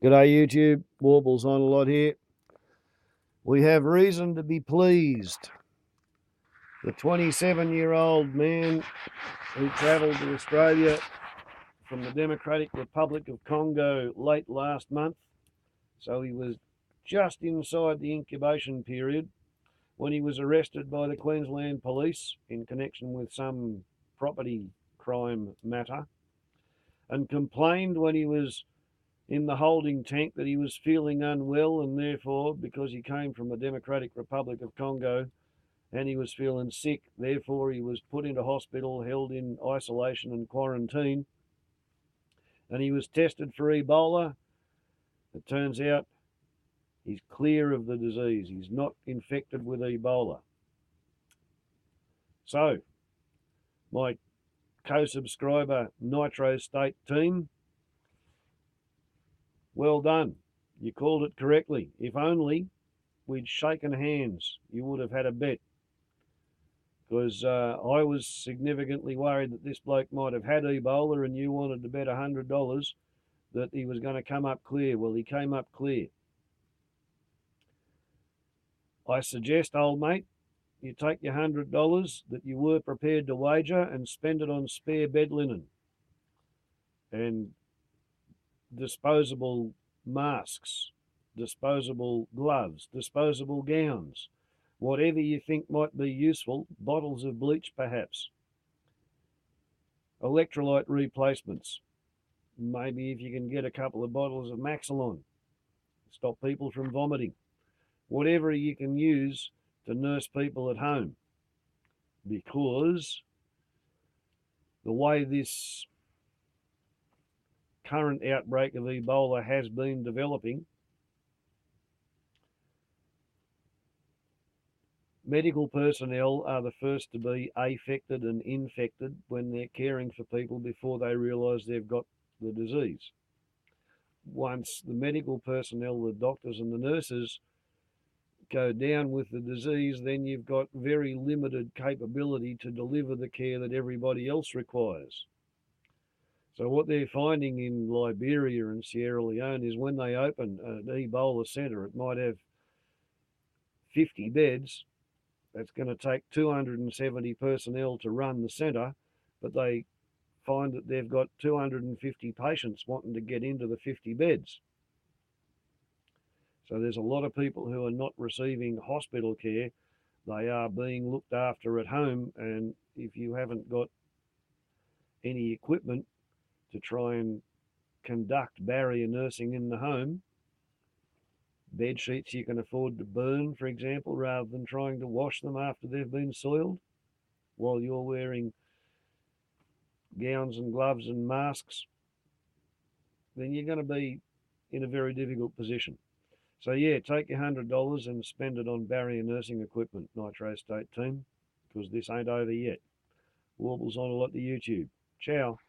G'day YouTube, Warbles on a lot here. We have reason to be pleased. The 27-year-old man who travelled to Australia from the Democratic Republic of Congo late last month, so he was just inside the incubation period when he was arrested by the Queensland Police in connection with some property crime matter, and complained when he was in the holding tank that he was feeling unwell, and therefore, because he came from the Democratic Republic of Congo and he was feeling sick, therefore he was put into hospital, held in isolation and quarantine, and he was tested for Ebola. It turns out he's clear of the disease. He's not infected with Ebola. So, my co-subscriber Nitro State team, well done. You called it correctly. If only we'd shaken hands, you would have had a bet. Because I was significantly worried that this bloke might have had Ebola and you wanted to bet $100 that he was going to come up clear. Well, he came up clear. I suggest, old mate, you take your $100 that you were prepared to wager and spend it on spare bed linen and disposable masks, disposable gloves, disposable gowns, whatever you think might be useful, bottles of bleach perhaps, electrolyte replacements, maybe if you can get a couple of bottles of Maxilon, stop people from vomiting, whatever you can use to nurse people at home. Because the way this current outbreak of Ebola has been developing, medical personnel are the first to be affected and infected when they're caring for people before they realise they've got the disease. Once the medical personnel, the doctors and the nurses, go down with the disease, then you've got very limited capability to deliver the care that everybody else requires. So what they're finding in Liberia and Sierra Leone is when they open an Ebola centre, it might have 50 beds. That's going to take 270 personnel to run the centre, but they find that they've got 250 patients wanting to get into the 50 beds. So there's a lot of people who are not receiving hospital care. They are being looked after at home, and if you haven't got any equipment to try and conduct barrier nursing in the home, bed sheets you can afford to burn, for example, rather than trying to wash them after they've been soiled while you're wearing gowns and gloves and masks, then you're going to be in a very difficult position. So yeah, take your $100 and spend it on barrier nursing equipment, Nitro State team, because this ain't over yet. Warbles on a lot to YouTube. Ciao.